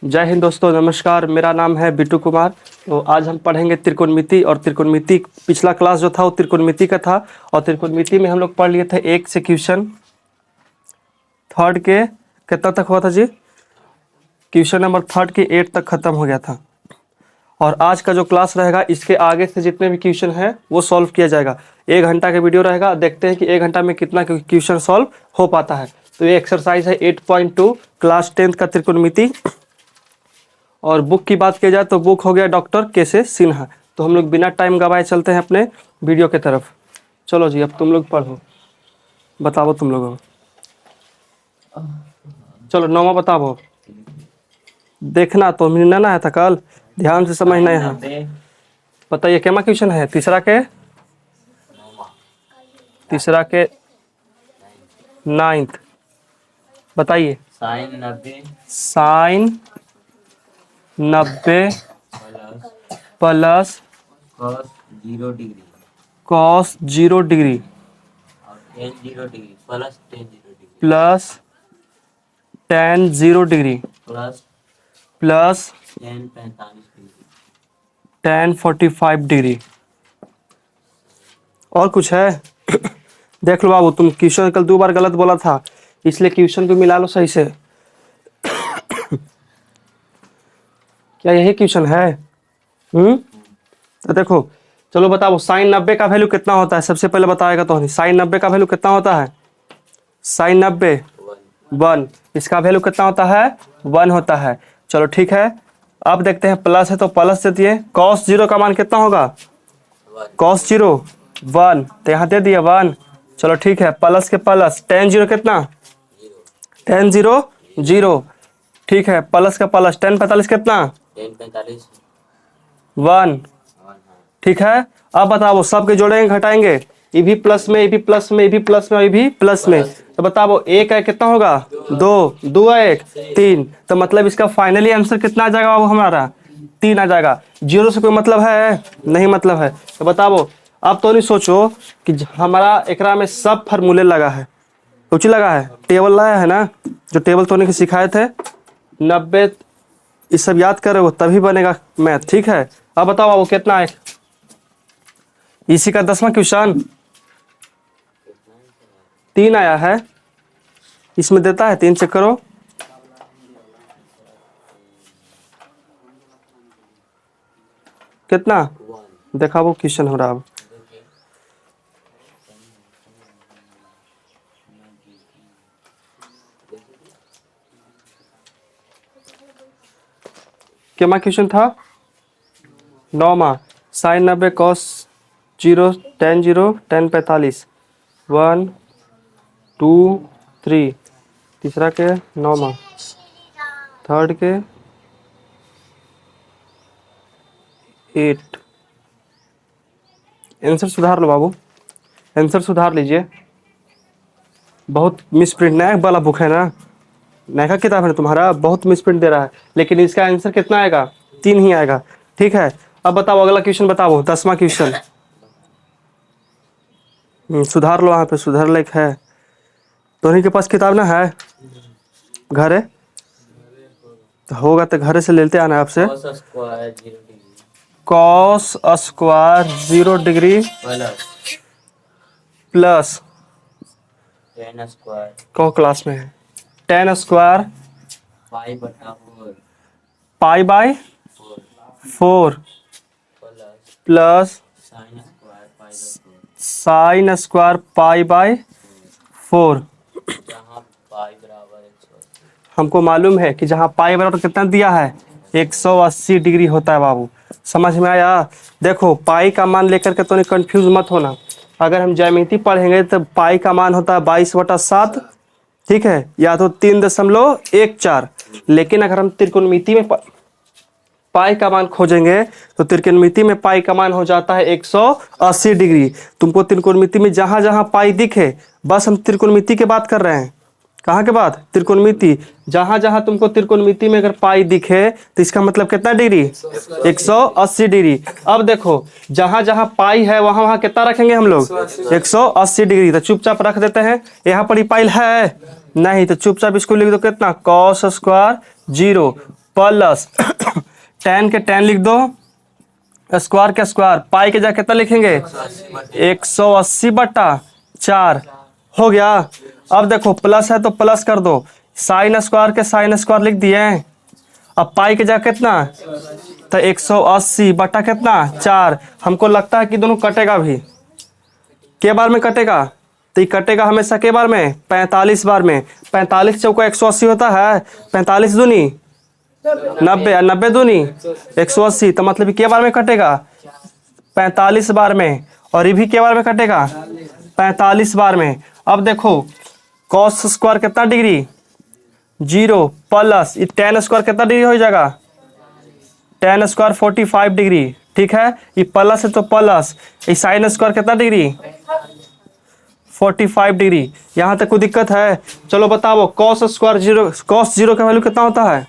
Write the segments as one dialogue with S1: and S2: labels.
S1: जय हिंद दोस्तों, नमस्कार। मेरा नाम है बिट्टू कुमार। तो आज हम पढ़ेंगे त्रिकोणमिति। और त्रिकोणमिति पिछला क्लास जो था वो त्रिकोणमिति का था। और त्रिकोणमिति में हम लोग पढ़ लिए थे एक से क्वेश्चन थर्ड के कितना तक हुआ था जी? क्वेश्चन नंबर थर्ड के 8 तक खत्म हो गया था। और आज का जो क्लास रहेगा इसके आगे से जितने भी क्वेश्चन है वो सॉल्व किया जाएगा। 1 घंटा का वीडियो रहेगा। देखते हैं कि 1 घंटा में कितना क्वेश्चन सॉल्व हो पाता है। तो ये एक्सरसाइज है 8.2 क्लास 10th का त्रिकोणमिति। और बुक की बात की जाए तो बुक हो गया डॉक्टर के सिन्हा। तो हम लोग बिना टाइम गवाए चलते हैं अपने वीडियो की तरफ। चलो जी, अब तुम लोग पढ़ो, बताओ तुम लोग। चलो 9वां बताओ। देखना तो मिलना ना है था कल, ध्यान से समझना है। बताइए क्या क्वेश्चन है? तीसरा के 9th। बताइए। Sine 90 plus cos 0 degree plus ten 0 degree plus ten 45 degree. और कुछ है? देख लो बाबू, तुम क्वेश्चन कल 2 बार गलत बोला था, इसलिए क्वेश्चन को मिला लो सही से। क्या यही क्वेश्चन है? तो देखो, चलो बताओ साइन 90 का वैल्यू कितना होता है? सबसे पहले बताएगा तो साइन 90 का वैल्यू कितना होता है? साइन 90 1। इसका वैल्यू कितना होता है? 1 होता है। चलो ठीक है, अब देखते हैं। प्लस है तो प्लस दे दिए। कॉस 0 का मान कितना होगा? कॉस 0 1, तो यहाँ दे दिया 1। चलो ठीक है, प्लस के प्लस टेन 0 कितना? टेन 0 0। ठीक है, प्लस का प्लस टेन 45 कितना? 1। ठीक है, अब बताओ सबके जोड़ेंगे घटाएंगे? ये भी प्लस में, ये भी प्लस में, ये भी प्लस में, ये भी प्लस में। तो बताओ 1 है कितना होगा? 2, 2 है 1 3। तो मतलब इसका फाइनली आंसर कितना आ जाएगा वो हमारा? 3 आ जाएगा। 0 से कोई मतलब है? नहीं मतलब है। तो बताओ, अब तो नहीं सोचो कि हमारा एकरा में सब फार्मूले लगा है। कुछ लगा है? टेबल लाया है ना, जो टेबल तो नहीं सिखाए थे 90। ये सब याद करोगे तभी बनेगा मैथ। ठीक है, अब बताओ वो कितना है? इसी का 10वां क्वेश्चन 3 आया है। इसमें देता है 3, चेक करो। कितना? देखा वो क्वेश्चन हो रहा। अब क्या क्वेश्चन था? 9वां। Sine 90 cos 0 ten 0 ten 45 1 2 3। तीसरा के 9वां, थर्ड के 8। आंसर सुधार लो बाबू, आंसर सुधार लीजिए। बहुत मिसप्रिंट, नया वाला बुक है ना, नया किताब है ना तुम्हारा, बहुत मिसप्रिंट दे रहा है। लेकिन इसका आंसर कितना आएगा? 3 ही आएगा। ठीक है, अब बताओ अगला क्वेश्चन बताओ, 10वां क्वेश्चन। सुधार लो, वहाँ पे सुधार लायक है। तो के पास किताब ना है? घर है तो होगा तो घर से लेते आना आपसे। कॉस स्क्वायर 0 डिग्री प्लस कौ क्लास में है? Ten square pi by 4 plus sine square pi by 4। हमको मालूम है कि जहाँ पाई बराबर कितना दिया है 180 डिग्री होता है बाबू। समझ में आया? देखो पाई का मान लेकर के तो नहीं कंफ्यूज मत होना। अगर हम ज्यामिति पढ़ेंगे तो पाई का मान होता है 22/7। ठीक है, या तो 3.14। लेकिन अगर हम त्रिकोणमिति में पाई का मान खोजेंगे तो त्रिकोणमिति में पाई का मान हो जाता है 180 डिग्री। तुमको त्रिकोणमिति में जहां जहां पाई दिखे, बस हम त्रिकोणमिति की बात कर रहे हैं। कहाँ के बाद? त्रिकोणमिति। जहां जहां तुमको त्रिकोणमिति में अगर पाई दिखे तो इसका मतलब कितना डिग्री? 180 डिग्री। अब देखो जहां जहां पाई है वहां वहां कितना रखेंगे हम लोग? 180 डिग्री। तो चुपचाप रख देते हैं। यहाँ पर ही पाई है नहीं, तो चुपचाप इसको लिख दो कितना? कॉस स्क्वायर 0 प्लस tan के tan लिख दो, स्क्वायर के स्क्वायर, पाई के जगह कितना लिखेंगे 180/4 हो गया। अब देखो प्लस है तो प्लस कर दो, साइन स्क्वायर के साइन स्क्वायर लिख दिए। अब पाई के जगह कितना तो 180 कितना 4। हमको लगता है कि दोनों कटेगा भी, के बार में कटेगा तो ये कटेगा हमेशा के बार में 45 बार में। 45 चौका 180 होता है, 45 दूनी 90 और 90 दूनी 180, तो मतलब ये के बार में कटेगा 45 बार में, और ये भी के बार में कटेगा 45 बार में। अब देखो कॉस स्क्वायर कितना डिग्री 0 प्लस ये tan स्क्वायर कितना डिग्री हो जाएगा, tan स्क्वायर 45 डिग्री, ठीक है। ये प्लस है तो प्लस, ये साइन स्क्वायर कितना डिग्री 45 डिग्री। यहाँ तक कोई दिक्कत है? चलो बताओ कॉस स्क्वायर 0, कॉस 0 का वैल्यू कितना होता है,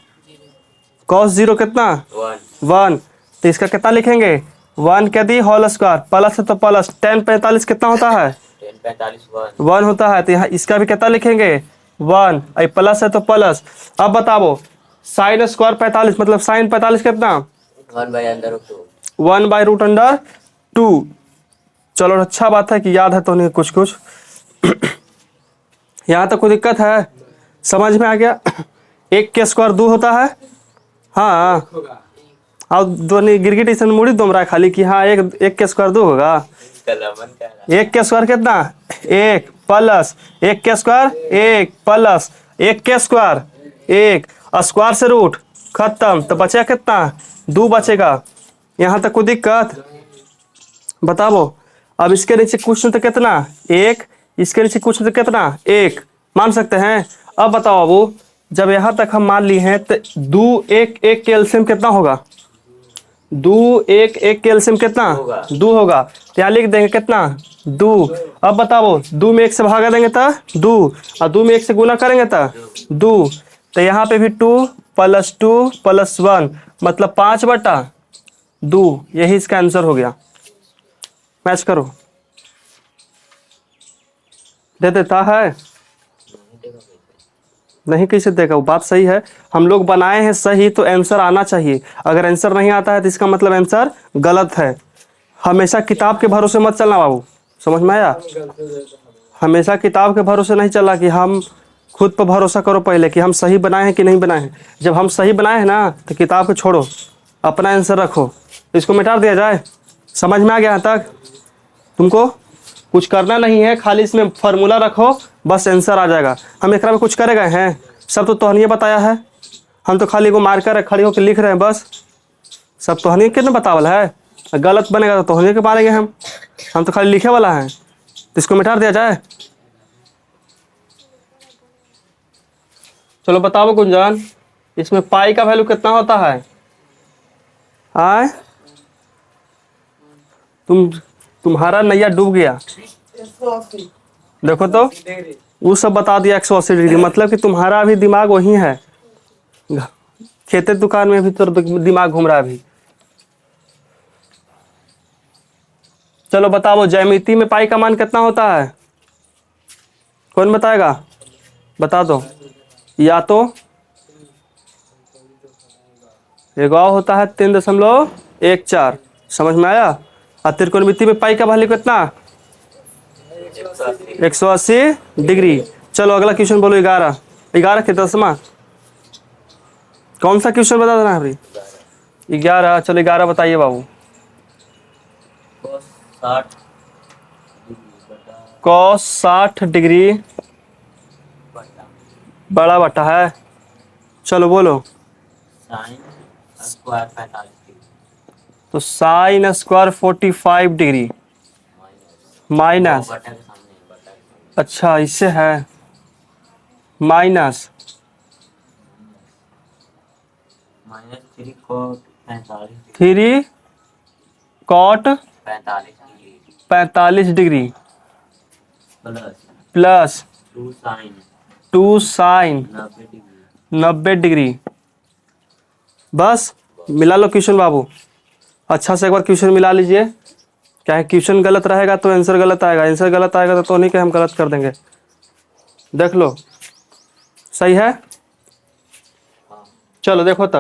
S1: कॉस 0 कितना 1, तो इसका कितना लिखेंगे 1 के दी होल स्क्वायर, प्लस है तो प्लस, tan 45 कितना होता है 1 होता है, तो यहाँ इसका भी कितना लिखेंगे 1, आई प्लस है तो प्लस। अब बताओ साइन स्क्वायर 45 मतलब साइन 45 कितना 1/√2। चलो अच्छा बात है कि याद है तो नहीं कुछ कुछ। यहाँ तक कोई दिक्कत है? समझ में आ गया? 1 के स्क्वायर 2 होता है, हाँ। अब दोनों गिरगिट इसे मुड़ी दुम रहा है खाली कि हाँ एक के स्क्वायर 2 होगा। 1 के स्क्वायर कितना 1 प्लस 1 के स्क्वायर 1 प्लस 1 के स्क्वायर 1, स्क्वायर से रूट खत्म, तो बचेगा कितना 2 बचेगा। यहाँ तक कोई दिक्कत? बताओ। अब इसके नीचे क्वेश्चन तो कितना 1, इसके नीचे क्वेश्चन तो कितना 1, मान सकते हैं। अब बताओ बाबू, जब यहाँ तक हम मान लिए हैं तो 2 1 1 के एलसीएम कितना होगा, 2 1 1 के एलसीएम कितना 2 होगा, तो यहाँ लिख देंगे कितना 2। अब बताओ 2 में 1 से भागा देंगे तो 2, और 2 में 1 से गुना करेंगे तो 2, तो यहाँ पे भी 2 + 1 मतलब 5/2, यही इसका आंसर हो गया। मैच करो, दे देता है नहीं, कैसे देगा? वो बात सही है, हम लोग बनाए हैं सही तो आंसर आना चाहिए। अगर आंसर नहीं आता है तो इसका मतलब आंसर गलत है। हमेशा किताब के भरोसे मत चलना बाबू, समझ में आया? हमेशा किताब के भरोसे नहीं चला कि हम खुद पर भरोसा करो पहले कि हम सही बनाए हैं कि नहीं बनाए हैं। जब हम सही बनाए हैं ना तो किताब को छोड़ो, अपना आंसर रखो, इसको मिटा दिया जाए। समझ में आ गया? यहाँ तक तुमको कुछ करना नहीं है, खाली इसमें फार्मूला रखो, बस आंसर आ जाएगा। हम एक में कुछ करे गए हैं? सब तो तोहनीय बताया है, हम तो खाली को मार्कर है खड़ी होकर लिख रहे हैं बस। सब तोहनीय कितने बतावल है, गलत बनेगा तो तोहनीय के मारेंगे हम तो खाली लिखे वाला है, तो इसको मिटा दिया जाए। चलो बताओ गुंजान, इसमें पाई का वैल्यू कितना होता है? आए तुम्हारा नैया डूब गया। देखो तो वो सब बता दिया 180 डिग्री, मतलब कि तुम्हारा अभी दिमाग वही है, खेते दुकान में भी तो दिमाग घूम रहा है अभी। चलो बताओ ज्यामिति में पाई का मान कितना होता है? कौन बताएगा? बता दो। या तो एगो होता है 3.14, समझ में आया? और त्रिकोणमिति में पाई का वैल्यू कितना 180 डिग्री। चलो अगला क्वेश्चन बोलो। 11 के 10वां कौन सा क्वेश्चन बता देना अभी? 11। चलो 11 बताइए बाबू। cos 60 डिग्री बड़ा बटा है। चलो बोलो। तो साइन स्क्वायर 45 डिग्री माइनस, अच्छा इससे है minus 3 cot 45 degree plus 2 sine 90 degree. बस मिला लो क्वेश्चन बाबू, अच्छा से एक बार क्वेश्चन मिला लीजिए। क्या है, क्वेश्चन गलत रहेगा तो आंसर गलत आएगा, आंसर गलत आएगा तो नहीं कि हम गलत कर देंगे। देख लो सही है। चलो देखो तो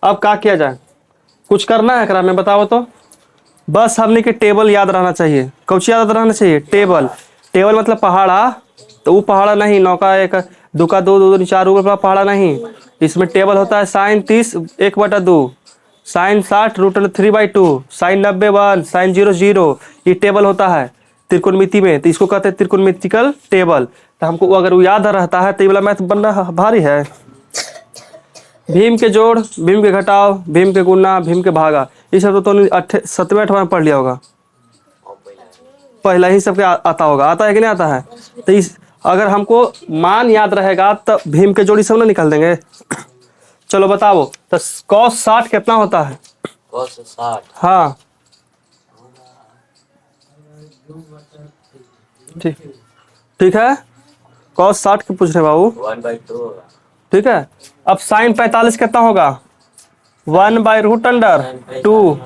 S1: अब क्या किया जाए, कुछ करना है करा में बताओ तो। बस हमने के टेबल याद रहना चाहिए। कौच याद रहना चाहिए? टेबल। टेबल मतलब पहाड़ा, तो वो पहाड़ा नहीं, नौका एक दो का दो, दो दो चार ऊपर पहाड़ा नहीं। इसमें टेबल होता है साइन 30 1/2, साइन 60 √3/2, साइन 90 1, साइन 0 0। ये टेबल होता है त्रिकोणमिति में, तो इसको कहते हैं त्रिकोणमितिकल टेबल। तो हमको अगर वो याद रहता है तो ये वाला मैथ बनना भारी है। भीम के जोड़, भीम के घटाव, भीम के गुणा, भीम के भागा, ये सब तो 7वें 8वें में पढ़ लिया होगा, पहला ही सबके आता होगा। आता है कि नहीं आता है? तो इस अगर हमको मान याद रहेगा तो भीम के जोड़ी सब ना निकाल देंगे। चलो बताओ तो cos 60 कितना होता है?
S2: cos 60
S1: हाँ ठीक, ठीक है। cos 60 के पूछ रहे बाबू,
S2: 1/2 होगा।
S1: ठीक है। अब साइन 45 कितना होगा? 1/√2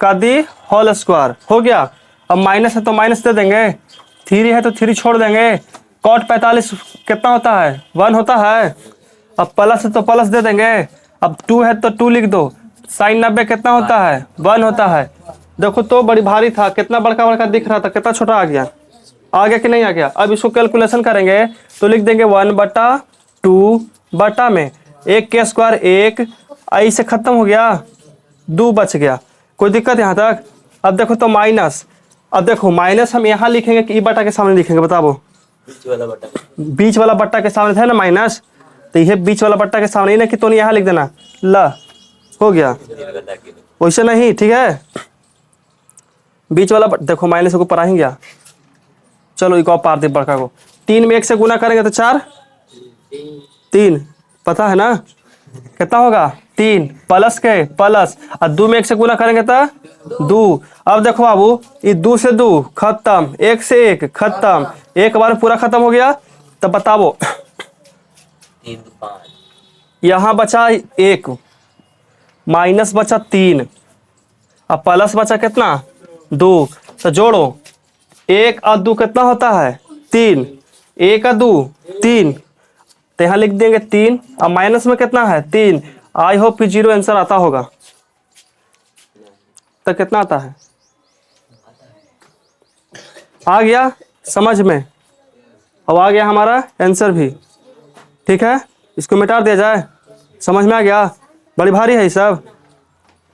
S1: का दी होल स्क्वायर हो गया। अब माइनस है तो माइनस दे देंगे, 3 है तो 3 छोड़ देंगे। कॉट 45 कितना होता है? 1 होता है। अब प्लस है तो प्लस दे देंगे। अब 2 है तो 2 लिख दो। साइन 90 कितना होता है? 1 होता है। देखो तो बड़ी भारी था, कितना बड़का बड़का दिख रहा था, कितना छोटा आ गया कि नहीं आ गया? अब इसको कैलकुलेशन करेंगे तो लिख देंगे 1/2 बटा में 1 के स्क्वायर 1, आई से खत्म हो गया, 2 बच गया। कोई दिक्कत यहाँ तक? अब देखो तो माइनस, अब देखो माइनस हम यहाँ लिखेंगे कि ई बटा के सामने लिखेंगे बताओ?
S2: बीच वाला बटा,
S1: बीच वाला बट्टा के सामने है ना माइनस, तो यह बीच वाला बट्टा के सामने ही ना कि तो यहाँ लिख देना ला, हो गया। वैसे नहीं, ठीक है। बीच वाला देखो माइनस को ऊपर आ ही गया। चलो एक और पार दे बड़का को, 3 में 1 से गुना करेंगे तो 4, 3 पता है ना कितना होगा? 3 प्लस के प्लस, और 2 में 1 से गुना करेंगे तो 2। अब देखो बाबू, ये 2 से 2 खत्म, 1 से 1 खत्म, एक बार पूरा खत्म हो गया। तब बताओ
S2: 3 तो 5,
S1: यहाँ बचा 1, माइनस बचा 3, अब प्लस बचा कितना? 2। तो जोड़ो, 1 और 2 कितना होता है? 3, 1 और 2 3, तो यहाँ लिख देंगे 3, और माइनस में कितना है? 3। आई होप कि 0 आंसर आता होगा। तो कितना आता है? आ गया समझ में? अब आ गया हमारा आंसर भी, ठीक है। इसको मिटा दिया जाए, समझ में आ गया? बड़ी भारी है ये सब,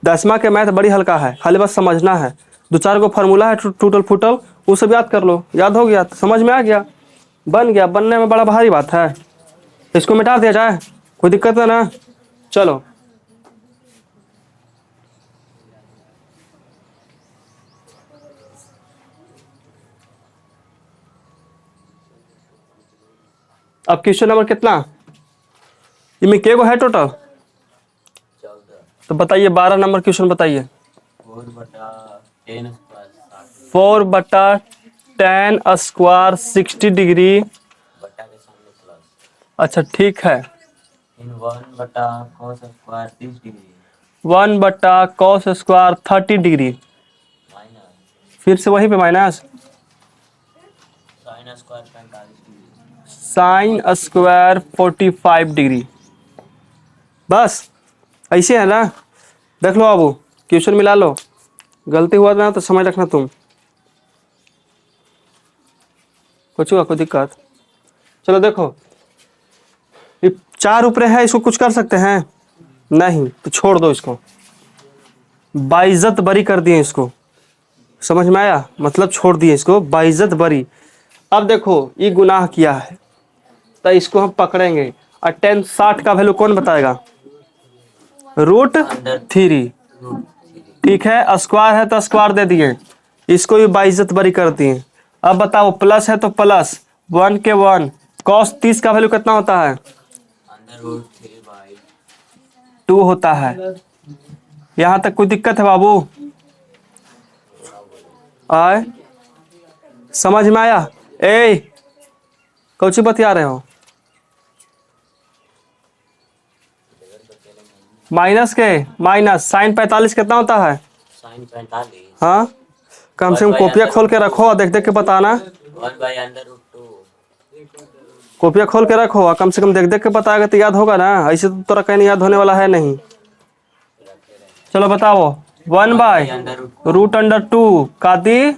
S1: 10वां के मैथ बड़ी हल्का है, खाली बस समझना है। 2-4 को फार्मूला है टूटल फूटल, वो सब याद कर लो, याद हो गया तो समझ में आ गया, बन गया। बनने में बड़ा भारी बात है, इसको मिटा दिया जाए, कोई दिक्कत है ना? चलो अब क्वेश्चन नंबर कितना, इनमें के गो है टोटल?
S2: 14,
S1: तो बताइए 12 नंबर क्वेश्चन बताइए।
S2: 4/10 स्क्वायर
S1: 4/10 स्क्वायर 60 डिग्री,
S2: बटा के सामने प्लस,
S1: अच्छा ठीक है।
S2: इन 1/cos square 30 degree
S1: 1/cos square 30 degree,
S2: minus
S1: फिर से वहीं पे minus
S2: sin square 45 degree,
S1: sine square 45 degree. बस ऐसे है ना? देख लो बाबू, क्वेश्चन मिला लो, गलती हुआ ना तो समझ रखना तुम, कुछ हुआ कोई दिक्कत? चलो देखो, ये 4 ऊपर है, इसको कुछ कर सकते हैं? नहीं, तो छोड़ दो इसको, बाइज्जत बरी कर दिए इसको, समझ में आया? मतलब छोड़ दिए इसको, बाइज्जत बरी। अब देखो ये गुनाह किया है, तो इसको हम पकड़ेंगे, और 10 60 का वैल्यू कौन बताएगा? √3, ठीक है। स्क्वायर है तो स्क्वायर दे दिए, इसको भी बाइज्जत बरी कर दिए। अब बताओ प्लस है तो प्लस, 1 के 1, cos 30 का वैल्यू कितना होता है? √3/2 होता है। यहाँ तक कोई दिक्कत है बाबू? आए समझ में आया? ए कौची बतिया रहे हो? माइनस के माइनस, साइन 45 कितना होता है?
S2: sin 45,
S1: हाँ, कम से कम कॉपियाँ खोल के रखो और देख देख के बताना।
S2: 1/√2,
S1: कॉपियाँ खोल के रखो और कम से कम देख देख के बताएगा तो याद होगा ना, ऐसे तो तोरा कहीं याद होने वाला है नहीं। चलो बताओ, 1/√2 का दी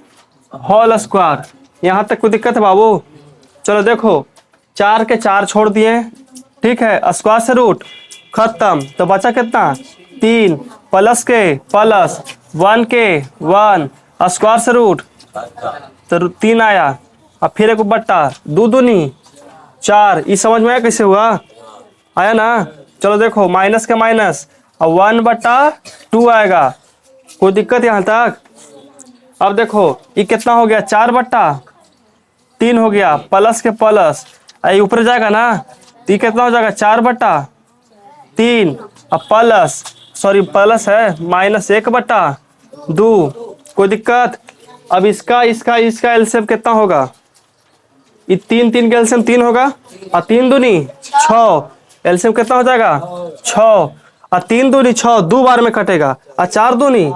S1: होल स्क्वायर। यहाँ तक कोई दिक्कत है बाबू? चलो देखो, 4 के 4 छोड़ दिए, ठीक है, स्क्वायर से रूट खत्म, तो बचा कितना? 3 प्लस के प्लस 1 के 1 स्क्वायर से रूट, तो 3 आया। अब फिर एक बट्टा 2 दूनी 4। ये समझ में आया कैसे हुआ? आया ना? चलो देखो, माइनस के माइनस और 1/2 आएगा। कोई दिक्कत यहाँ तक? अब देखो ये कितना हो गया? 4/3 हो गया, प्लस के प्लस ये ऊपर जाएगा ना, तो ये कितना हो जाएगा? 4/3 और प्लस, सॉरी प्लस है, माइनस 1/2। कोई दिक्कत? अब इसका इसका इसका एलसीएम कितना होगा? ये 3 3 का एलसीएम 3 होगा और 3 दूनी 6, एलसीएम कितना हो जाएगा? 6 और 3 दूनी 6, 2 बार में कटेगा, और 4 दूनी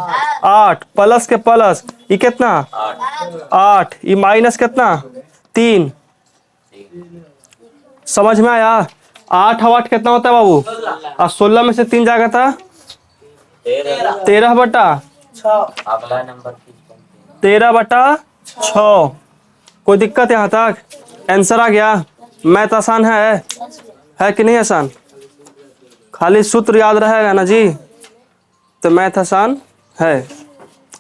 S1: 8 प्लस के प्लस ये कितना? 8, ये माइनस कितना? 3। समझ में आया? 8 और 8 कितना होता है बाबू? और 16 में से 3 जाएगा था 13/6।
S2: अगला नंबर
S1: 13/6। कोई दिक्कत यहाँ तक? आंसर आ गया। मैथ आसान है कि नहीं आसान? खाली सूत्र याद रहेगा ना जी, तो मैथ आसान है।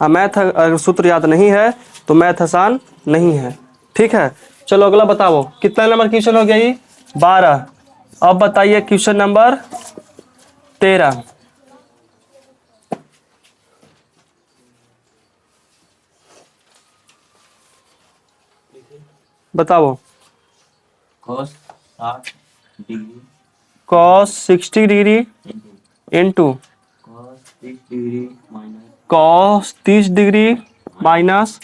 S1: और मैथ अगर सूत्र याद नहीं है तो मैथ आसान नहीं है, ठीक है। चलो अगला बताओ, कितना नंबर क्वेश्चन हो गया ये? 12। अब बताइए क्वेश्चन नंबर 13। बताओ।
S2: cos 60 degree
S1: cos 60 degree into
S2: cos 30 degree minus
S1: cos 30 degree minus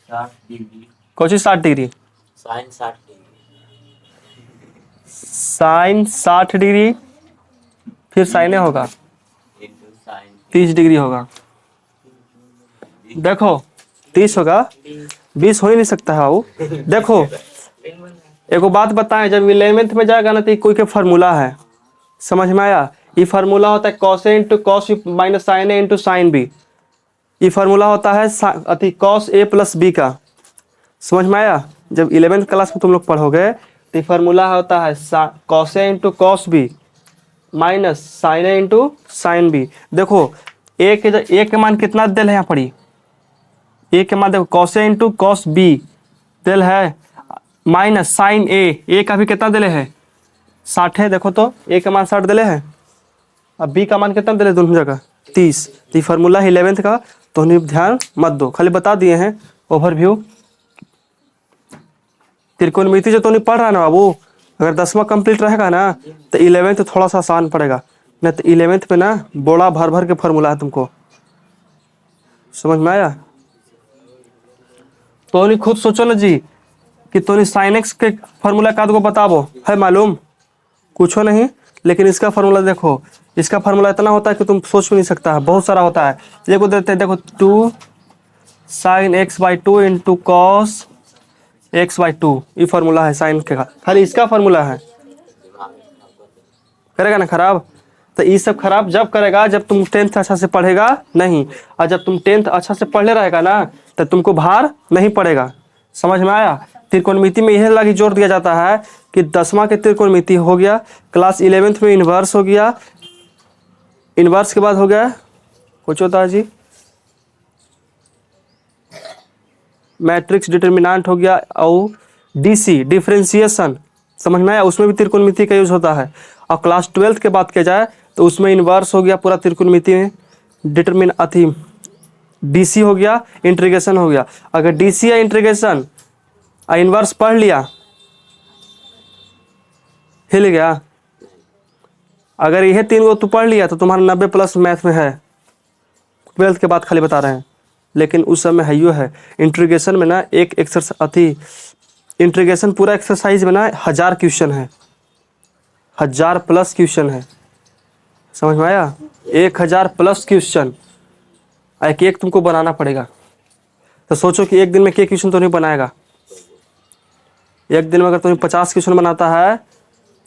S2: 60 degree
S1: कौन 60 degree?
S2: sin 60 degree
S1: sine 60 degree, फिर साइने होगा
S2: इंटू sin
S1: 30 डिग्री होगा। देखो 30 होगा, 20 हो ही नहीं सकता है बाबू। देखो एगो बात बताएं, जब 11th में जाएगा ना तो कोई के फार्मूला है, समझ में आया? ये फार्मूला होता है cos A into cos minus sine A into sine B. ये फार्मूला होता है अति cos A प्लस बी का, समझ में आया? जब 11th क्लास में तुम लोग पढ़ोगे तो ये फार्मूला होता है cos A into cos B minus sine A into sine B. देखो ए के मान कितना दिल है यहाँ पड़ी? ए के मान देखो cos A into cos B दिल है, माइनस साइन ए का भी कितना दिले है? 60 है। देखो तो ए का मान 60 दिले है, अब बी का मान कितना दिले दोनों जगह? 30। तो ये फार्मूला है 11th का, तो नहीं ध्यान मत दो, खाली बता दिए हैं ओवरव्यू। त्रिकोणमिति जो तो नहीं पढ़ रहा ना बाबू, अगर 10वां कंप्लीट रहेगा ना तो 11th थोड़ा सा आसान पड़ेगा, नहीं तो 11th में ना बोड़ा भर भर के फार्मूला है तुमको, समझ में आया? तो नहीं खुद सोचो ना जी कि तो साइन एक्स के फार्मूला का को बताबो है मालूम? कुछ हो नहीं, लेकिन इसका फार्मूला देखो, इसका फार्मूला इतना होता है कि तुम सोच भी नहीं सकता है, बहुत सारा होता है। देखो देते हैं, देखो 2 sin x/2 into cos x/2, ये फार्मूला है साइन के, खाली इसका फार्मूला है। करेगा ना खराब? तो ये सब खराब जब करेगा जब तुम 10th अच्छा से पढ़ेगा नहीं, और जब तुम 10th अच्छा से पढ़ले रहेगा ना तो तुमको भार नहीं पड़ेगा, समझ में आया? त्रिकोणमिति में यह लगी जोर दिया जाता है कि 10वां के त्रिकोणमिति हो गया, क्लास 11th में इन्वर्स हो गया, इन्वर्स के बाद हो गया कुछ होता है जी मैट्रिक्स डिटर्मिनेंट हो गया, और डीसी डिफरेंशिएशन, समझ में आया? उसमें भी त्रिकोणमिति का यूज होता है। और क्लास 12th के बात किया जाए तो उसमें इन्वर्स हो गया पूरा त्रिकोणमिति में, डिटरमिन अथी डीसी हो गया, इंटीग्रेशन हो गया। अगर डीसी या इंटीग्रेशन इन्वर्स पढ़ लिया हिल गया, अगर यह 3 को तू पढ़ लिया तो तुम्हारा 90+ मैथ में है। 12th के बाद खाली बता रहे हैं, लेकिन उस समय है है इंटीग्रेशन में ना एक एक्सरसाइज अथी, इंटीग्रेशन पूरा एक्सरसाइज में ना 1000 क्वेश्चन है, 1000+ क्वेश्चन है, समझ में आया? 1000+ क्वेश्चन, एक तुमको बनाना पड़ेगा। तो सोचो कि एक दिन में क्या क्वेश्चन तो नहीं बनाएगा, एक दिन में अगर तुम्हें 50 क्वेश्चन बनाता है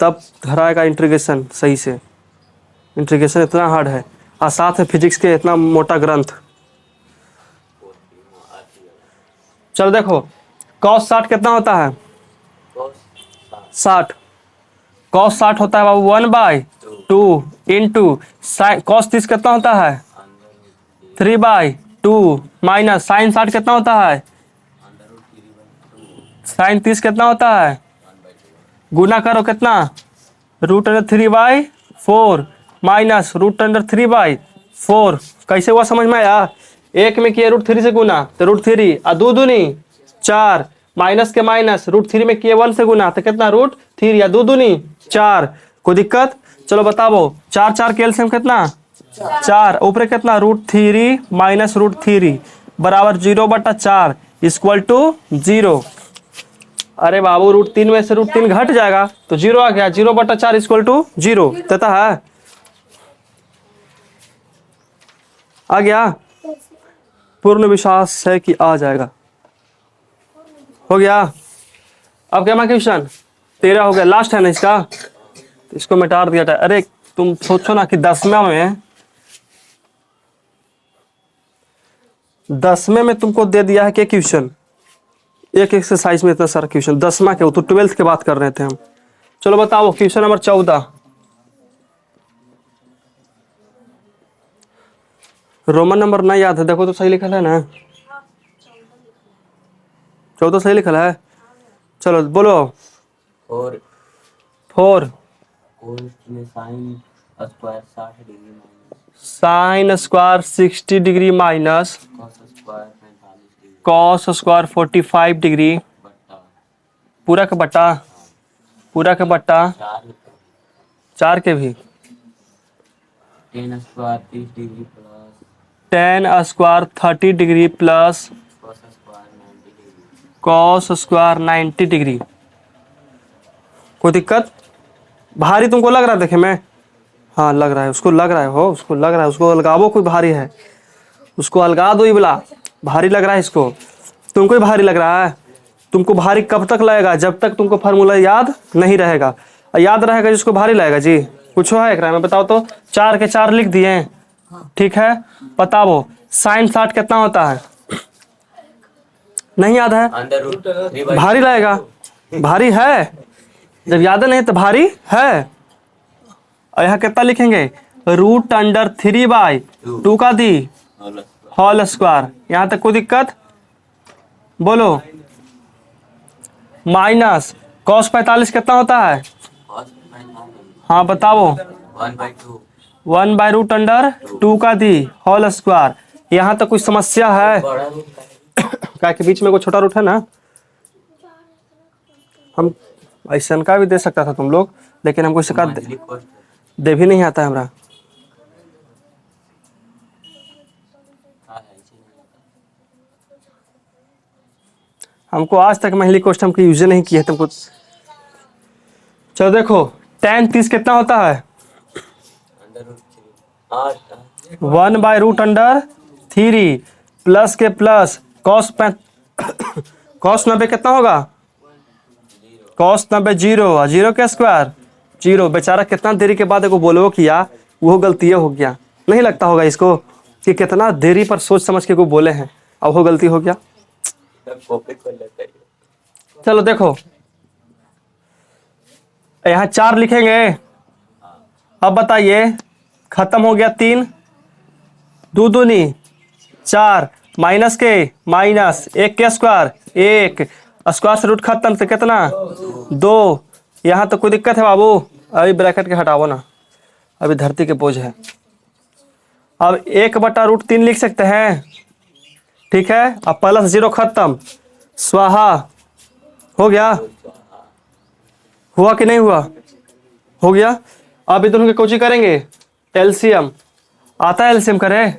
S1: तब घर आएगा इंटीग्रेशन सही से। इंटीग्रेशन इतना हार्ड है और साथ में फिजिक्स के इतना मोटा ग्रंथ। चलो देखो cos 60 कितना होता है?
S2: cos
S1: 60 cos 60 होता है बाबू 1/2 इंटू साइन cos 30 कितना होता है? 3/2 माइनस साइन 60 कितना होता है? साइन 30 कितना होता है? गुना करो कितना? √3/4 माइनस √3/4। कैसे हुआ समझ में आया? एक में किए √3 से गुना तो √3 और 2 दूनी 4 माइनस के माइनस √3 में किए 1 से गुना तो कितना √3 या 2 दूनी 4। कोई दिक्कत? चलो बताओ 4 4 के एलसीएम कितना? 4 ऊपर कितना √3 माइनस √3 बराबर 0/4 इक्वल टू 0। अरे बाबू √3 में से √3 घट जाएगा तो 0 आ गया। 0/4 इक्वल टू 0 देता है। आ गया? पूर्ण विश्वास है कि आ जाएगा। हो गया? अब क्या क्वेश्चन 13 हो गया, लास्ट है ना इसका, तो इसको मिटा दिया था। अरे तुम सोचो ना कि 10वें में तुमको दे दिया है क्या क्वेश्चन, एक एक्सरसाइज में इतना सारा क्वेश्चन। 10वां के तो 12th की बात कर रहे थे हम। चलो बताओ क्वेश्चन नंबर 14। रोमन नंबर नहीं याद है, देखो तो सही लिखा है ना? 14 सही लिखा है। चलो बोलो।
S2: 4
S1: 4
S2: cos में sine square 60 degree minus
S1: sine square 60 degree minus
S2: cos square 45 degree
S1: cos square 45 degree
S2: बट्टा
S1: पूरा का बट्टा 4 के भी
S2: 10 square 30 degree plus
S1: 10 square 30 degree plus
S2: cos square 90 degree.
S1: Cos square 90 degree. कोई दिक्कत? भारी तुमको लग रहा है? देखे मैं, हाँ लग रहा है उसको, लग रहा है हो उसको, लग रहा है उसको अलगावो। कोई भारी है उसको अलगा दो। ये बोला भारी लग रहा है इसको, तुमको ही भारी लग रहा है। तुमको भारी कब तक लगेगा? जब तक तुमको फार्मूला याद नहीं रहेगा। और याद रहेगा जिसको भारी लगेगा जी। कुछ है एक में बताओ तो। 4 के 4 लिख दिए, ठीक है। बताओ साइन 60 कितना होता है? नहीं याद है? भारी लगेगा। भारी है, जब याद नहीं तो भारी है। और यहाँ कितना लिखेंगे? √3/2 का दी होल स्क्वायर। यहाँ तक कोई दिक्कत? बोलो। माइनस cos 45 कितना होता है? हाँ बताओ। 1/√2 का दी होल स्क्वायर। यहाँ तक कुछ समस्या है? क्या के बीच में कोई छोटा रूट है ना? हम ऐसा का भी दे सकता था तुम लोग, लेकिन हमको इसका दे भी नहीं आता है हमारा। हमको आज तक महिली कोष्ठ हमको यूज नहीं किया है तुमको। चलो देखो tan 30 कितना होता है? 1/√3 प्लस के प्लस cos 90 कितना होगा? cos 90 0 और 0 के स्क्वायर 0। बेचारा कितना देरी के बाद को बोलो किया, वो गलती हो गया। नहीं लगता होगा इसको कि कितना देरी पर सोच समझ के को बोले हैं, अब वो गलती हो गया। चलो देखो यहाँ 4 लिखेंगे। अब बताइए खत्म हो गया 3 2 दूनी 4 माइनस के माइनस 1 के स्क्वायर 1 स्क्वायर से रूट खत्म तो कितना 2। यहाँ तो कोई दिक्कत है बाबू? अभी ब्रैकेट के हटाओ ना, अभी धरती के बोझ है। अब 1/√3 लिख सकते हैं, ठीक है। अब प्लस 0 खत्म, स्वाहा। हो गया? हुआ कि नहीं हुआ? हो गया। अब ये दोनों के कोची करेंगे एलसीएम। आता है एलसीएम करे?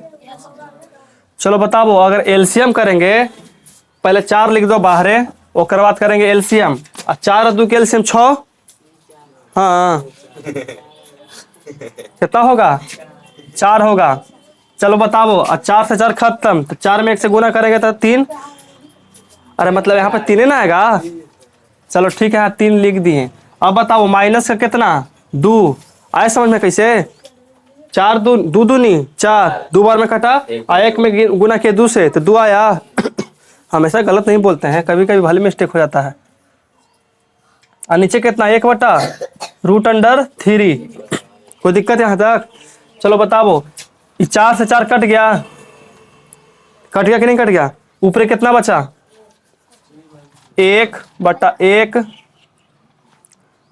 S1: चलो बताओ अगर एलसीएम करेंगे, पहले 4 लिख दो बाहर, ओकर बाद करेंगे एलसीएम। और 4 और 2 के एलसीएम 6। हाँ कितना होगा? 4 होगा। चलो बताओ, और 4 से 4 खत्म, तो 4 में 1 से गुना करेंगे तो 3। अरे मतलब यहाँ पे 3 ना आएगा, चलो ठीक है, 3 लिख दिए। अब बताओ माइनस का कितना, 2 आए समझ में कैसे, 4 दू दू दूनी 4, 2 बार में कटा और 1 में गुना किया 2 से तो 2 आया। हमेशा गलत नहीं बोलते हैं, कभी कभी भले मिस्टेक हो जाता है। और नीचे कितना, 1/√3। कोई दिक्कत यहाँ तक? चलो बताओ, 4 से 4 कट गया, कट गया कि नहीं कट गया? ऊपर कितना बचा, 1/1।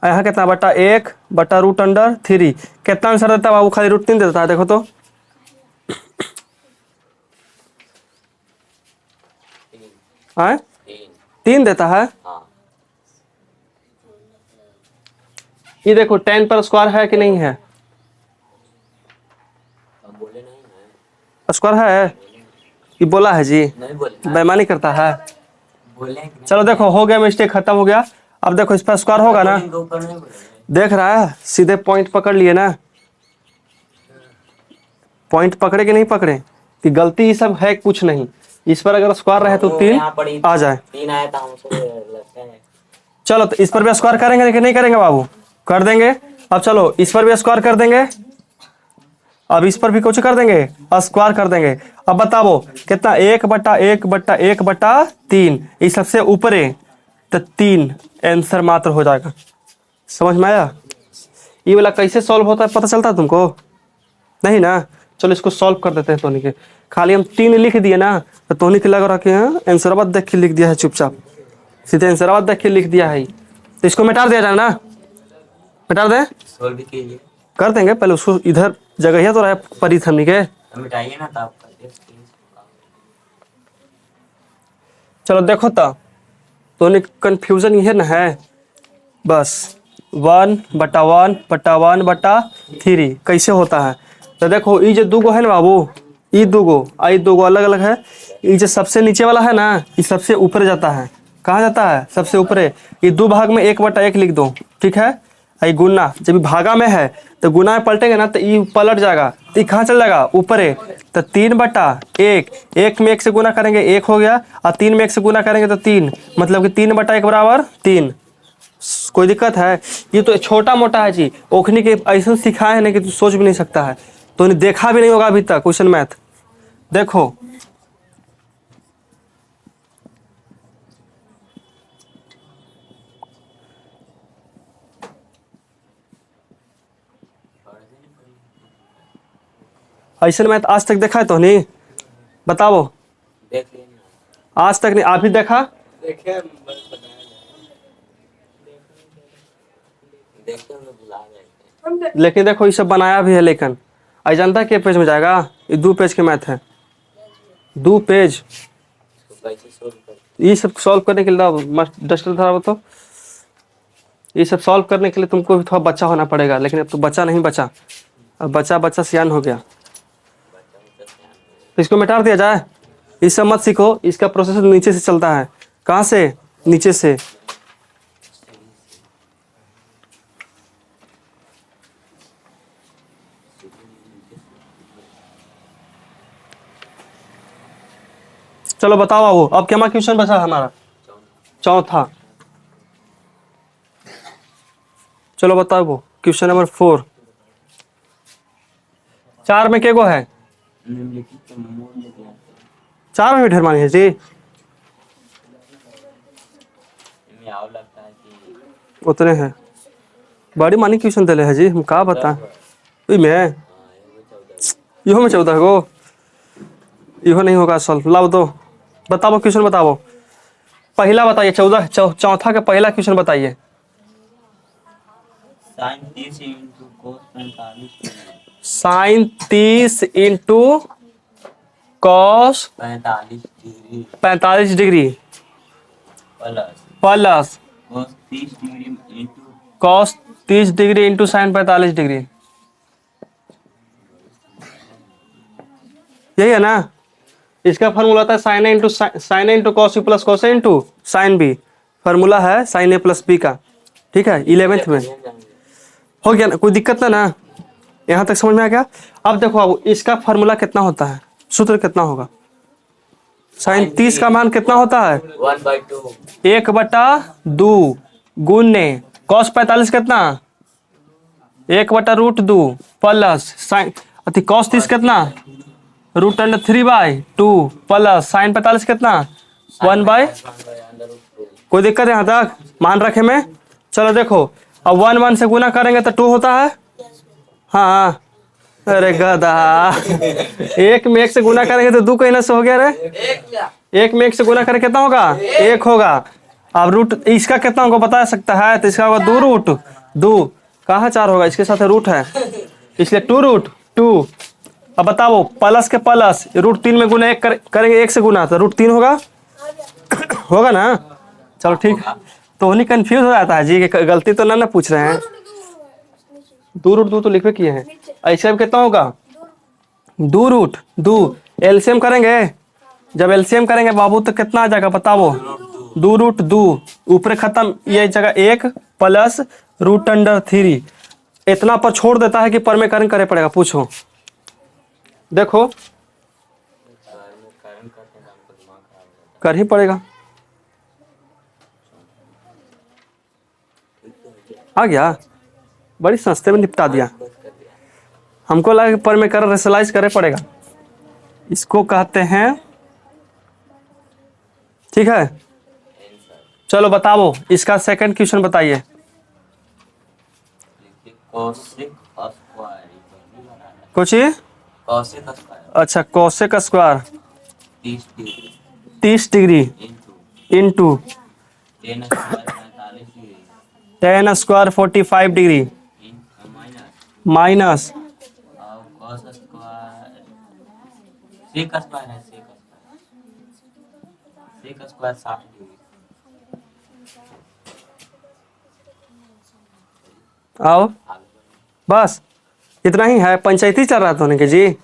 S1: यहाँ कितना बटा 1/√3। कितना आंसर देता है बाबू? खाली √3 देता है, देखो तो। 3 देता है। ये देखो 10 पर स्क्वायर है कि नहीं है? स्क्वायर है, ये बोला है जी, बेईमानी करता है। चलो देखो हो गया, मिस्टेक खत्म हो गया। अब देखो इस पर स्क्वायर होगा ना, देख रहा है, सीधे पॉइंट पकड़ लिए ना। पॉइंट पकड़े कि नहीं पकड़े, कि गलती ये सब है कुछ नहीं। इस पर अगर स्क्वायर रहे तो 3 आ जाए।
S2: 3 आया था हमसे।
S1: चलो तो इस पर भी स्क्वायर करेंगे कि नहीं करेंगे बाबू? कर देंगे। अब चलो इस पर भी स्क्वायर कर देंगे, अब इस पर भी कुछ कर देंगे, स्क्वायर कर देंगे। अब बताओ कितना, 1/1/1/3। इस सबसे ऊपर है तो 3 आंसर मात्र हो जाएगा। समझ में आया? ये वाला कैसे सॉल्व होता है पता चलता है तुमको? नहीं ना? चलो इसको सॉल्व कर देते हैं। तोनी के खाली हम 3 लिख दिए ना, तो तोनी के लगा रखे हैं आंसर बाद देख के लिख दिया है, चुपचाप सीधे आंसर बाद देख के लिख दिया है। तो इसको मिटा दिया जाए ना, मिटा दे,
S2: सॉल्व कीजिए।
S1: कर देंगे। पहले उसको इधर जगह तो रहा परिथमी के,
S2: मिटाइए ना, तब
S1: चलो देखो तो कंफ्यूजन ये ना है बस। 1/1/1/3 कैसे होता है? तो देखो ये जो 2 गो है ना बाबू, ये 2 गो अलग अलग है। ये जो सबसे नीचे वाला है ना, ये सबसे ऊपर जाता है। कहाँ जाता है? सबसे ऊपर। ये 2 भाग में 1/1 लिख दो, ठीक है। ये गुना, जब भागा में है तो गुना में पलटेगा ना तो ये पलट जाएगा, तो ये कहाँ चल जाएगा? ऊपर है। तो 3/1, 1 में 1 से गुना करेंगे 1 हो गया, और 3 में 1 से गुना करेंगे तो 3, मतलब कि 3/1 बराबर 3। कोई दिक्कत है? ये तो छोटा मोटा है जी, ओखनी के ऐसा सिखाए है ना कि तू सोच भी नहीं सकता है, तो देखा भी नहीं होगा अभी तक क्वेश्चन मैथ। देखो ऐसा मैथ आज तक देखा है तो नहीं? बताओ,
S2: देख लेना।
S1: आज तक नहीं? आप ही देखा?
S2: देखते हुए भुला गए।
S1: लेकिन देखो ये सब बनाया भी है, लेकिन आई जानता है कि पेज में जाएगा? ये 2 पेज के मैथ है, 2 पेज।
S2: कैसे सॉल्व कर?
S1: ये सब सॉल्व करने के लिए मस्त डस्टर धरा, तो ये सब सॉल्व करने के लिए तुमको भी थोड़ा बच्चा होना पड़ेगा, लेकिन अब तो बच्चा नहीं बचा, अब बच्चा सियान हो गया। तो इसको मिटा दिया जाए, ये सब मत सीखो। इसका प्रोसेस नीचे से चलता है। कहाँ से? नीचे से। चलो बताओ बाबू, अब क्या क्वेश्चन बचा हमारा? चौथा। चलो बताओ वो क्वेश्चन नंबर 4। 4 में क्या गो है?
S2: निम्नलिखित के मूल्य ज्ञात करें।
S1: 4 में भी ढेर मानी है जी।
S2: इनमें आओ लगता है कि
S1: उतने हैं, बड़ी मानी क्वेश्चन दिले है जी, हम का बता। में इहो में 14 गो, इहो नहीं होगा सॉल्व। लाओ दो, बताओ क्वेश्चन बताओ। पहला बताइए, चौथा का पहला क्वेश्चन बताइए।
S2: sin 30 into cos 45
S1: sine 30 into cos 45 degree plus cos 30 degree into sine 45 degree. यही है ना? इसका फार्मूला था sine A into cos U plus cos A into sine B. Formula है साइन ए प्लस बी का, ठीक है, 11th में हो गया ना? कोई दिक्कत ना? यहाँ तक समझ में आ गया? अब देखो अब इसका फार्मूला कितना होता है, सूत्र कितना होगा? साइन 30 का मान कितना होता है?
S2: 1/2।
S1: 1/2 गुने कॉस 45 कितना 1/√2 प्लस साइन अति कॉस 30 कितना √3/2 प्लस साइन 45 कितना 1/। कोई दिक्कत है यहाँ तक मान रखे में। चलो देखो अब 1 से गुना करेंगे तो 2 होता है। हाँ अरे गधा एक में 1 से गुना करेंगे तो 2 कहीं से हो गया रे। 1 में 1 से गुना करेंगे कितना होगा 1 होगा। अब रूट इसका कितना होगा बता सकता है तो इसका होगा 2√2 कहाँ 4 होगा इसके साथ रूट है इसलिए 2√2। अब बताओ प्लस के प्लस √3 में गुना 1 करेंगे 1 से गुना तो √3 होगा होगा ना। चलो ठीक तो नहीं कंफ्यूज हो जाता है जी कि गलती तो ना पूछ रहे हैं। 2√2 तो लिखे किए हैं ऐसे अब कितना होगा 2√2 एलसीएम करेंगे। जब एलसीएम करेंगे बाबू तो कितना आ जाएगा बताओ 2√2 ऊपर खत्म ये जगह 1 प्लस √3 इतना पर छोड़ देता है कि पर में करण करे पड़ेगा। पूछो देखो कर ही पड़ेगा। आ गया बड़ी सस्ते में निपटा दिया। हमको लगा कि पर में कर रेशलाइज करे पड़ेगा। इसको कहते हैं ठीक है। चलो बताओ इसका सेकंड क्वेश्चन बताइए। कुछ अच्छा cosec square 30 degree into ten square 45 degree minus आओ बस इतना ही है। पंचायती चल रहा था उन्हें के जी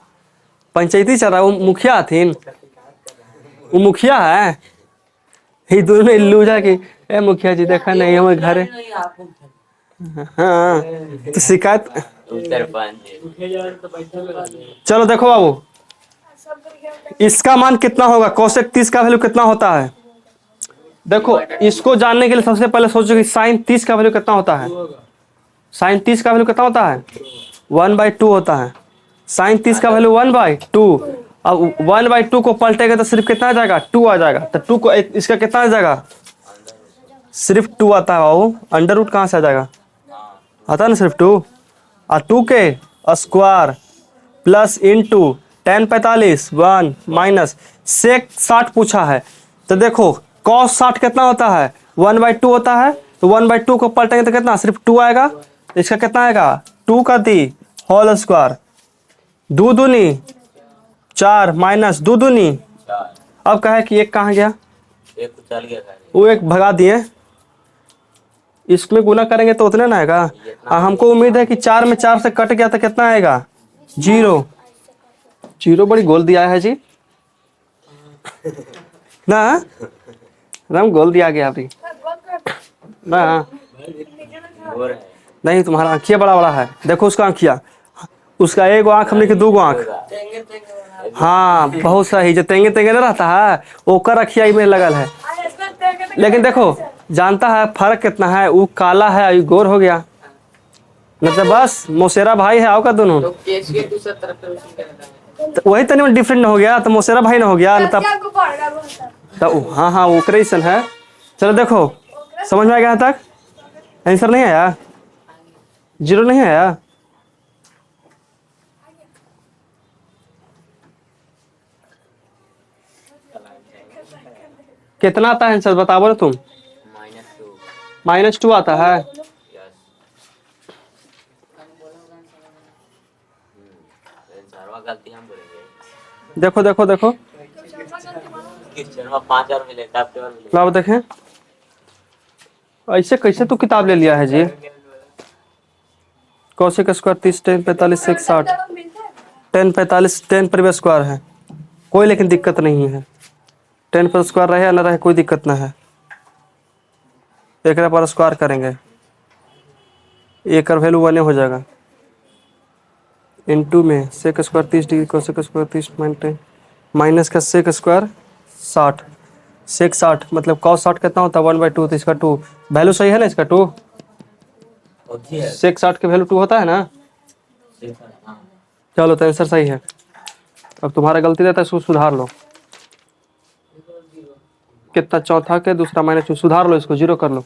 S1: पंचायती चल रहा वो मुखिया थी वो मुखिया है ये दोनों लूजा की ए मुखिया जी देखा नहीं हमारे घर है। हाँ तो शिकायत चलो देखो बाबू इसका मान कितना होगा कोसेक 30 का वैल्यू कितना होता है। देखो इसको जानने के लिए सबसे पहले सोचो कि साइन 30 का वैल्यू कितना होता है। साइन 30 का वैल्यू कितना होता है 1/2 होता है। साइन 30 का वैल्यू 1/2 अब 1/2 को पलटेगा तो सिर्फ कितना आ जाएगा 2 आ जाएगा। तो 2 को इसका कितना आ जाएगा सिर्फ 2 आता है बाबू। अंडर रूट कहाँ से आ जाएगा आता है ना सिर्फ 2 और 2 के square plus into 10/45 1 minus sec 60 पूछा है। तो देखो कॉस 60 कितना होता है 1/2 होता है। तो 1/2 को पलटेंगे तो कितना सिर्फ 2 आएगा। इसका कितना आएगा 2 का दी होल स्क्वायर 2 दूनी 4 माइनस 2 दूनी। अब कहे कि एक कहाँ गया वो एक भगा दिए। इसमें गुना करेंगे तो उतने ना आएगा। हमको उम्मीद है कि 4 में 4 से कट गया तो कितना आएगा 0 बड़ी गोल दिया है जी ना राम गोल दिया गया अभी ना नहीं तुम्हारा आँखिया बड़ा बड़ा है। देखो उसका आँखिया उसका एक आँख हमने के 2 आँख। हाँ बहुत सही जो तेंगे तेंगे ना रहता है ओकर अखिया में लगल है। लेकिन देखो जानता है फर्क कितना है वो काला है और गोर हो गया मतलब बस मोसेरा भाई है आओ का दोनों तो वही तनी में डिफरेंट हो गया तो मोसेरा भाई ना हो गया न तब हाँ हाँ ओकरेसन है। चलो देखो समझ में आ गया यहाँ तक आंसर नहीं आया 0 नहीं आया। कितना आता है आंसर बताओ ना तुम -2 आता है। देखो देखो देखो लो देखें ऐसे कैसे तू किताब ले लिया है जी। कोसेक स्क्वायर 30 10 45 6 60 10 45 10 पर स्क्वायर है कोई लेकिन दिक्कत नहीं है। 10 पर स्क्वायर रहे या ना रहे कोई दिक्कत ना है। एक पर स्क्वायर करेंगे एक वैल्यू 1 हो जाएगा इनटू में sec square 30 degree cosec square 30 10 minus का सेक स्क्वायर 60 सेक 60 मतलब कॉस 60 कितना होता है 1/2, तो इसका 2 वैल्यू सही है ना इसका 2।
S2: होती है
S1: सेक 60 के वैल्यू 2 होता है ना।
S2: हाँ।
S1: चलो तो आंसर सही है। अब तुम्हारा गलती रहता है इसको सुधार लो। कितना चौथा के दूसरा माइनस सुधार लो, इसको जीरो कर लो।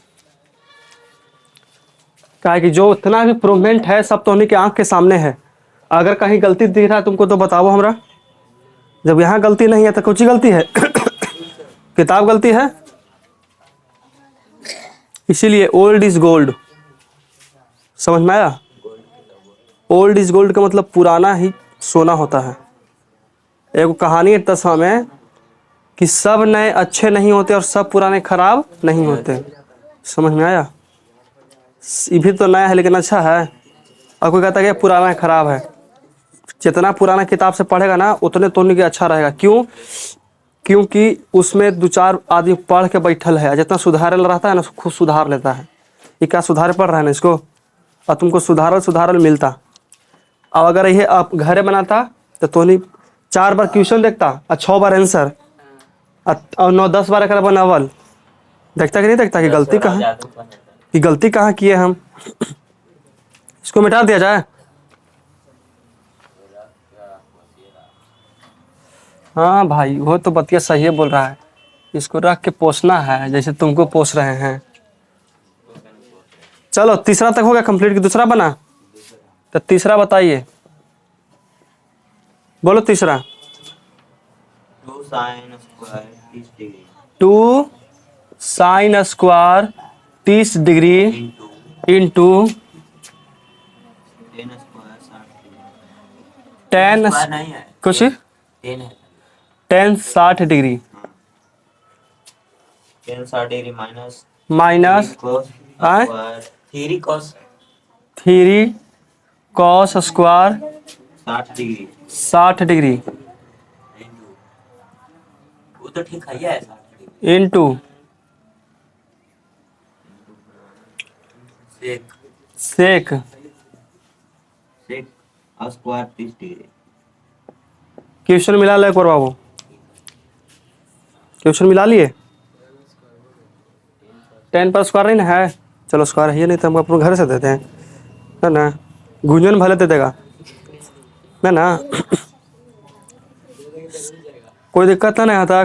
S1: क्या है कि जो इतना भी इम्प्रूवमेंट है सब तो उन्हीं के आंख के सामने है। अगर कहीं गलती दिख रहा है तुमको तो बताओ हमरा। जब यहाँ गलती नहीं है तो कुछ ही गलती है किताब गलती है। इसीलिए ओल्ड इज गोल्ड, समझ में आया। ओल्ड इज गोल्ड का मतलब पुराना ही सोना होता है। एक कहानी है दसवां में कि सब नए अच्छे नहीं होते और सब पुराने खराब नहीं होते। समझ में आया। ये भी तो नया है लेकिन अच्छा है। और कोई कहता है कि पुराना है खराब है। जितना पुराना किताब से पढ़ेगा ना उतने तो उनके अच्छा रहेगा। क्यों? क्योंकि उसमें दो चार आदमी पढ़ के बैठल है। जितना सुधारल रहता है ना खुद सुधार लेता है। ये क्या सुधार पड़ रहा है ना इसको, और तुमको सुधारल मिलता। अब अगर ये आप घरे बनाता तो तोनी 4 बार क्वेश्चन देखता और 6 बार आंसर और 9-10 बार एक बनावल देखता कि नहीं देखता कि गलती कहाँ, कि गलती कहाँ किए हम। इसको मिटा दिया जाए। हाँ भाई वो तो बतिया सही है बोल रहा है। इसको रख के पोसना है जैसे तुमको पोस रहे हैं। चलो तीसरा तक हो गया कंप्लीट कि दूसरा बना। तो तीसरा बताइए, बोलो तीसरा।
S2: 2 sin square 30 degree
S1: 2 sine square 30 degree into
S2: 10 square 60 degree.
S1: 10
S2: square नहीं है,
S1: कुछ
S2: 10 है।
S1: 10 60 डिग्री
S2: 10 60 डिग्री
S1: माइनस
S2: cos
S1: आए?
S2: Square 3 cos
S1: 3 cos square
S2: 60 degree
S1: 60 degree
S2: into, वो तो ठीक है 60 डिग्री
S1: इंटू
S2: सेक
S1: सेक
S2: सेक स्क्वायर 30 डिग्री।
S1: क्वेश्चन मिला लो एक बार बाबू। क्वेश्चन मिला लिए। 10 पर स्क्वायर नहीं ना है। चलो स्क्वायर है नहीं तो हम अपने घर से देते हैं है ना। गुंजन भले दे देगा है ना। कोई दिक्कत नहीं आता।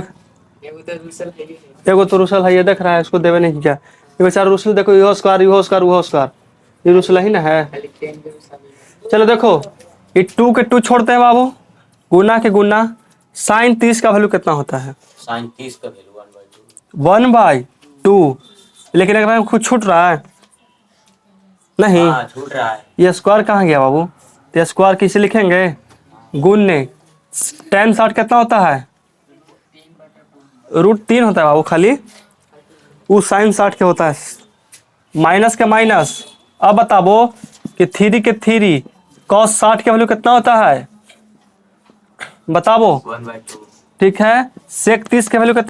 S1: एगो तो रुसल है ये देख रहा है इसको देवे नहीं क्या। ये बेचारा रुसल देखो यो स्क्वायर यो स्क्वायर वो स्क्वायर ये रुसल ही ना है। चलो देखो ये 2 के 2 छोड़ते हैं बाबू। गुना के गुना साइन 30 का वैल्यू कितना होता है।
S2: sin 30 का वैल्यू
S1: 1/2। लेकिन अगर हम खुद छूट रहा है नहीं।
S2: हाँ छूट रहा है।
S1: ये स्क्वायर कहाँ गया बाबू। तो स्क्वायर किसे लिखेंगे गुणने 10 60 कितना होता है √3 होता है बाबू खाली। वो साइन 60 के होता है माइनस के माइनस। अब बताओ कि 3 के 3 कॉस 60 के वैल्यू कितना होता है बताओ।
S2: 1/2
S1: ठीक है सेक 30 के वैल्यू कितना